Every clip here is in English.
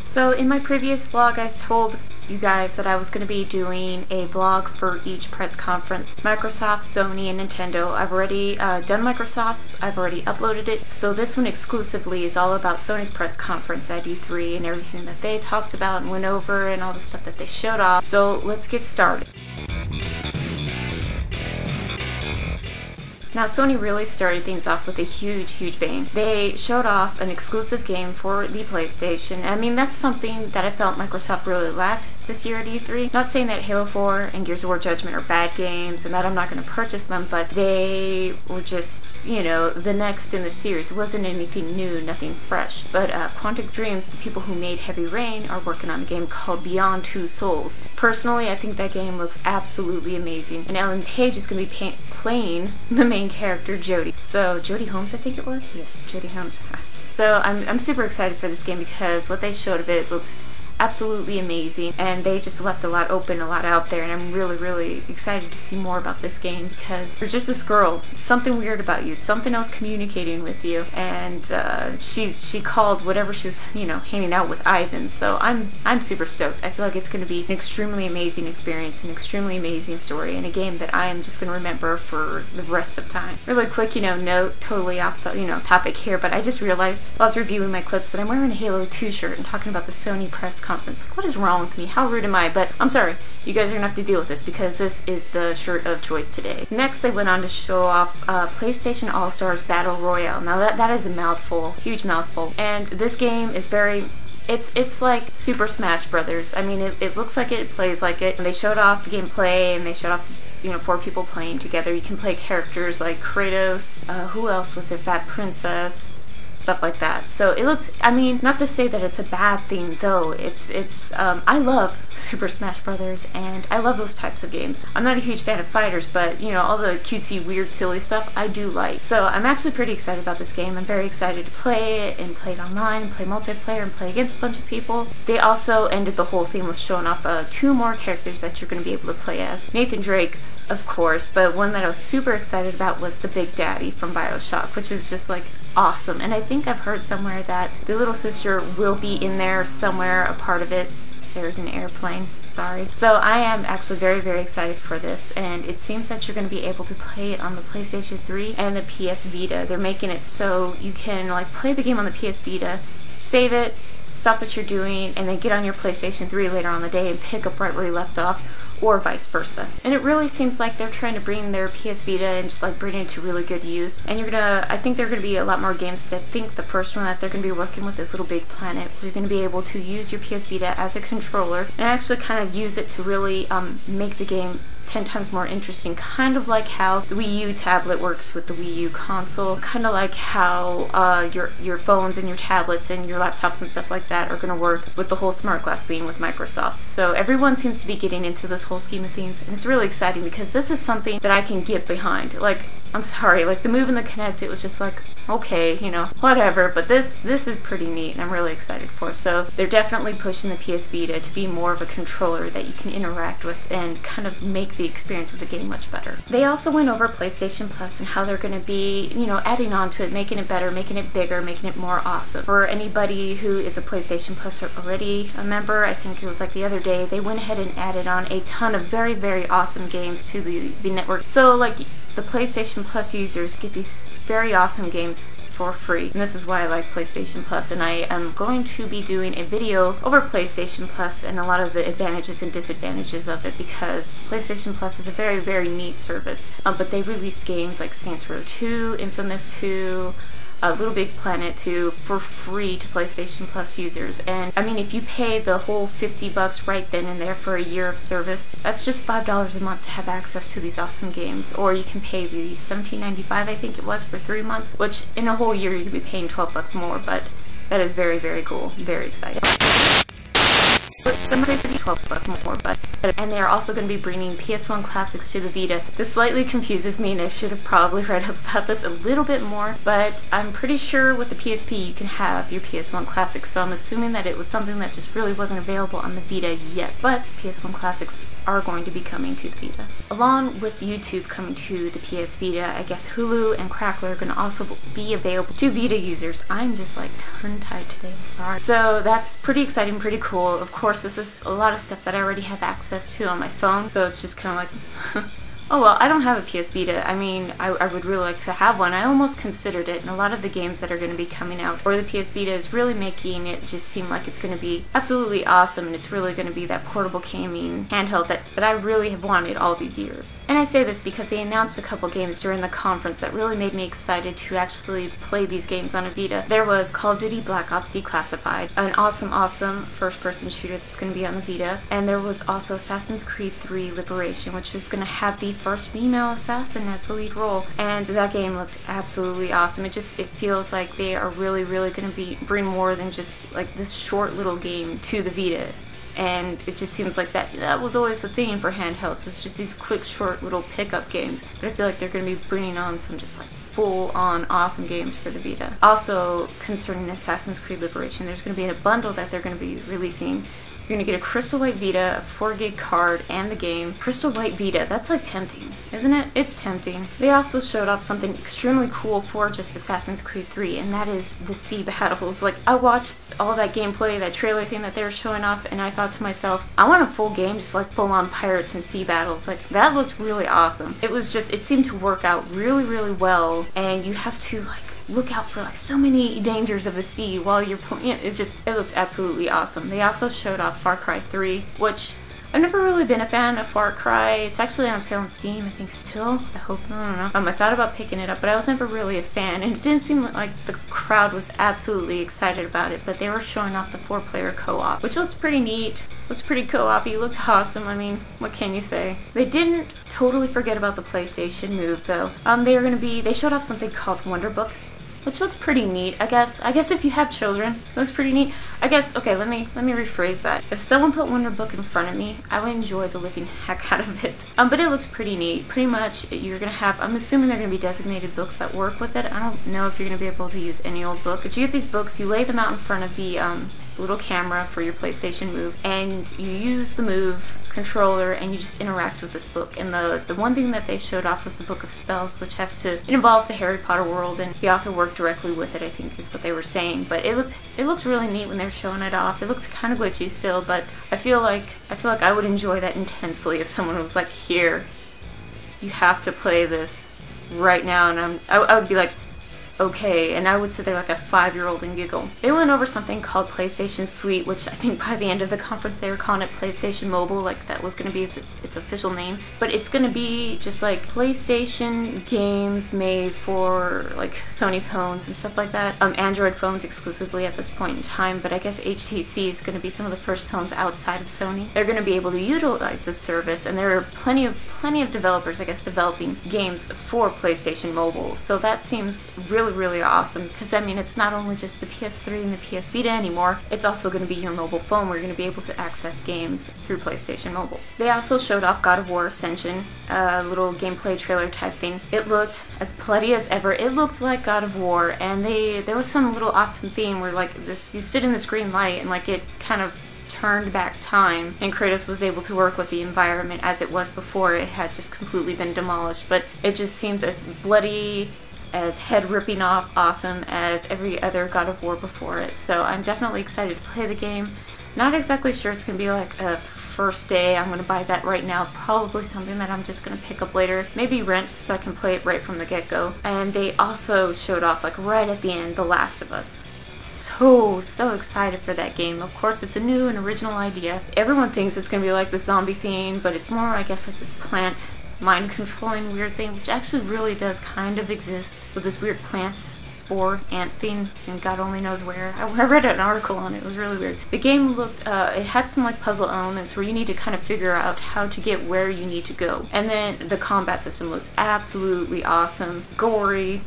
So in my previous vlog, I told you guys that I was going to be doing a vlog for each press conference. Microsoft, Sony, and Nintendo. I've already done Microsoft's, I've already uploaded it. So this one exclusively is all about Sony's press conference at E3 and everything that they talked about and went over and all the stuff that they showed off. So let's get started. Now, Sony really started things off with a huge bang. They showed off an exclusive game for the PlayStation. I mean, that's something that I felt Microsoft really lacked this year at E3. Not saying that Halo 4 and Gears of War Judgment are bad games and that I'm not going to purchase them, but they were just, you know, the next in the series. It wasn't anything new, nothing fresh. But Quantic Dreams, the people who made Heavy Rain, are working on a game called Beyond Two Souls. Personally, I think that game looks absolutely amazing. And Ellen Page is going to be playing the main character, Jodie. So, Jodie Holmes, I think it was? Yes, Jodie Holmes. So, I'm super excited for this game because what they showed of it looked absolutely amazing, and they just left a lot open, a lot out there, and I'm really excited to see more about this game because there's just this girl, something weird about you, something else communicating with you, and she called whatever she was, you know, hanging out with Ivan. So I'm super stoked. I feel like it's going to be an extremely amazing experience, an extremely amazing story, and a game that I am just going to remember for the rest of time. Really quick, you know, note, totally off, you know, topic here, but I just realized while I was reviewing my clips that I'm wearing a Halo 2 shirt and talking about the Sony press conference. Like, what is wrong with me? How rude am I? But I'm sorry. You guys are gonna have to deal with this because this is the shirt of choice today. Next, they went on to show off PlayStation All-Stars Battle Royale. Now that is a mouthful, huge mouthful. And this game is it's like Super Smash Brothers. I mean, it looks like it plays like it. And they showed off the gameplay and they showed off, you know, 4 people playing together. You can play characters like Kratos. Who else was there? Fat Princess. Stuff like that. So it looks, I mean, not to say that it's a bad thing though. I love Super Smash Brothers and I love those types of games. I'm not a huge fan of fighters, but you know, all the cutesy, weird, silly stuff I do like. So I'm actually pretty excited about this game. I'm very excited to play it and play it online and play multiplayer and play against a bunch of people. They also ended the whole thing with showing off 2 more characters that you're going to be able to play as. Nathan Drake, of course, but one that I was super excited about was the Big Daddy from BioShock, which is just like awesome. And I think I've heard somewhere that the little sister will be in there somewhere, a part of it. There's an airplane, sorry. So I am actually very excited for this, and it seems that you're going to be able to play it on the PlayStation 3 and the PS Vita. They're making it so you can like play the game on the PS Vita, save it, stop what you're doing, and then get on your PlayStation 3 later on the day and pick up right where you left off, or vice versa. And it really seems like they're trying to bring their PS Vita and just like bring it to really good use. And I think there are going to be a lot more games, but I think the first one that they're going to be working with is Little Big Planet, where you're going to be able to use your PS Vita as a controller and actually kind of use it to really make the game 10 times more interesting, kind of like how the Wii U tablet works with the Wii U console, kind of like how your phones and your tablets and your laptops and stuff like that are going to work with the whole smart glass theme with Microsoft. So everyone seems to be getting into this whole scheme of things, and it's really exciting because this is something that I can get behind. Like, I'm sorry, like the Move and the Kinect, it was just like, okay, you know, whatever, but this is pretty neat and I'm really excited for. So they're definitely pushing the PS Vita to be more of a controller that you can interact with and kind of make the experience of the game much better. They also went over PlayStation Plus and how they're going to be, you know, adding on to it, making it better, making it bigger, making it more awesome. For anybody who is a PlayStation Plus or already a member, I think it was like the other day, they went ahead and added on a ton of very awesome games to the network. So like the PlayStation Plus users get these very awesome games for free, and this is why I like PlayStation Plus, and I am going to be doing a video over PlayStation Plus and a lot of the advantages and disadvantages of it, because PlayStation Plus is a very neat service, but they released games like Saints Row 2, Infamous 2, Little Big Planet 2 for free to PlayStation Plus users. And I mean, if you pay the whole $50 right then and there for a year of service, that's just $5 a month to have access to these awesome games. Or you can pay the $17.95, I think it was, for 3 months, which in a whole year you could be paying $12 more, but that is very cool. Very exciting. some are for the 12 bucks more, but and they are also going to be bringing PS1 classics to the Vita. This slightly confuses me, and I should have probably read up about this a little bit more, but I'm pretty sure with the PSP you can have your PS1 classics, so I'm assuming that it was something that just really wasn't available on the Vita yet. But PS1 classics are going to be coming to the Vita. Along with YouTube coming to the PS Vita, I guess Hulu and Crackler are going to also be available to Vita users. I'm just like tongue-tied today, sorry. So that's pretty exciting, pretty cool. Of course, this is a lot of stuff that I already have access to on my phone, so it's just kind of like oh well, I don't have a PS Vita. I mean, I would really like to have one. I almost considered it, and a lot of the games that are going to be coming out for the PS Vita is really making it just seem like it's going to be absolutely awesome, and it's really going to be that portable gaming handheld that I really have wanted all these years. And I say this because they announced a couple games during the conference that really made me excited to actually play these games on a Vita. There was Call of Duty Black Ops Declassified, an awesome first-person shooter that's going to be on the Vita, and there was also Assassin's Creed 3 Liberation, which was going to have the first female assassin as the lead role, and that game looked absolutely awesome. It feels like they are really going to bring more than just like this short little game to the Vita. And it just seems like that was always the theme for handhelds, was just these quick, short little pickup games. But I feel like they're going to be bringing on some just like full-on awesome games for the Vita. Also, concerning Assassin's Creed Liberation, there's going to be a bundle that they're going to be releasing. You're going to get a Crystal White Vita, a 4GB card, and the game. Crystal White Vita, that's like tempting, isn't it? It's tempting. They also showed off something extremely cool for just Assassin's Creed 3, and that is the sea battles. Like, I watched all that gameplay, that trailer thing that they were showing off, and I thought to myself, I want a full game, just like full-on pirates and sea battles. Like, that looked really awesome. It was just, it seemed to work out really well, and you have to, like, look out for like so many dangers of the sea while you're playing. It looked absolutely awesome. They also showed off Far Cry 3, which I've never really been a fan of Far Cry. It's actually on sale on Steam, I think still. I hope, I don't know. I thought about picking it up, but I was never really a fan, and it didn't seem like the crowd was absolutely excited about it, but they were showing off the 4-player co-op, which looked pretty neat. Looked pretty co-op-y, looked awesome. I mean, what can you say? They didn't totally forget about the PlayStation Move, though. They showed off something called Wonder Book, which looks pretty neat, I guess. I guess if you have children, it looks pretty neat. I guess, okay, let me rephrase that. If someone put Wonder Book in front of me, I would enjoy the living heck out of it. But it looks pretty neat. Pretty much, you're gonna have, I'm assuming they're gonna be designated books that work with it. I don't know if you're gonna be able to use any old book, but you get these books, you lay them out in front of the little camera for your PlayStation Move, and you use the Move controller and you just interact with this book. And the one thing that they showed off was the Book of Spells, which it involves the Harry Potter world, and the author worked directly with it, I think is what they were saying. But it looked really neat when they were showing it off. It looks kind of glitchy still, but I feel like I would enjoy that intensely if someone was like, here, you have to play this right now, and I would be like, okay, and I would sit there like a 5-year-old and giggle. They went over something called PlayStation Suite, which I think by the end of the conference they were calling it PlayStation Mobile, like that was going to be its official name. But it's going to be just like PlayStation games made for like Sony phones and stuff like that. Android phones exclusively at this point in time, but I guess HTC is going to be some of the first phones outside of Sony. They're going to be able to utilize this service, and there are plenty of developers, I guess, developing games for PlayStation Mobile. So that seems really awesome, because I mean, it's not only just the PS3 and the PS Vita anymore, it's also going to be your mobile phone where you're going to be able to access games through PlayStation Mobile. They also showed off God of War Ascension, a little gameplay trailer type thing. It looked as bloody as ever. It looked like God of War, and there was some little awesome theme where like this, you stood in this green light and like it kind of turned back time, and Kratos was able to work with the environment as it was before it had just completely been demolished. But it just seems as bloody, as head-ripping off awesome as every other God of War before it. So I'm definitely excited to play the game. Not exactly sure it's going to be like a first day, I'm going to buy that right now. Probably something that I'm just going to pick up later. Maybe rent so I can play it right from the get-go. And they also showed off, like right at the end, The Last of Us. So excited for that game. Of course, it's a new and original idea. Everyone thinks it's going to be like the zombie theme, but it's more, I guess, like this plant mind-controlling weird thing, which actually really does kind of exist with this weird plant, spore, ant thing, and God only knows where. I read an article on it. It was really weird. The game looked, it had some like puzzle elements where you need to kind of figure out how to get where you need to go. And then the combat system looked absolutely awesome, gory,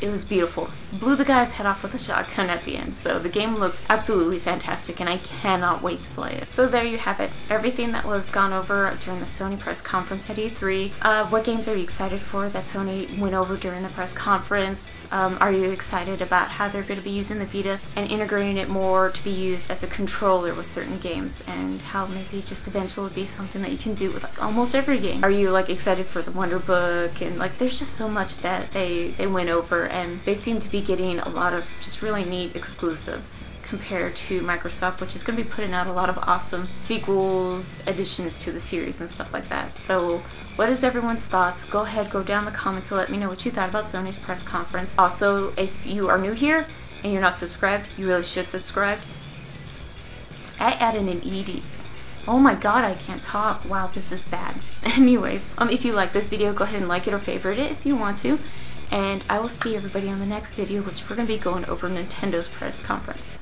it was beautiful. Blew the guy's head off with a shotgun at the end. So the game looks absolutely fantastic and I cannot wait to play it. So there you have it. Everything that was gone over during the Sony press conference at E3. What games are you excited for that Sony went over during the press conference? Are you excited about how they're going to be using the Vita and integrating it more to be used as a controller with certain games, and how maybe just eventually be something that you can do with like almost every game? Are you like excited for the Wonder Book? And like there's just so much that they went over, and they seem to be getting a lot of just really neat exclusives compared to Microsoft, which is going to be putting out a lot of awesome sequels, additions to the series and stuff like that. So what is everyone's thoughts? Go ahead, go down in the comments and let me know what you thought about Sony's press conference. Also, if you are new here and you're not subscribed, you really should subscribe. I added an ED. Oh my god, I can't talk. Wow, this is bad. Anyways, if you like this video, go ahead and like it or favorite it if you want to. And I will see everybody on the next video, which we're going to be going over Nintendo's press conference.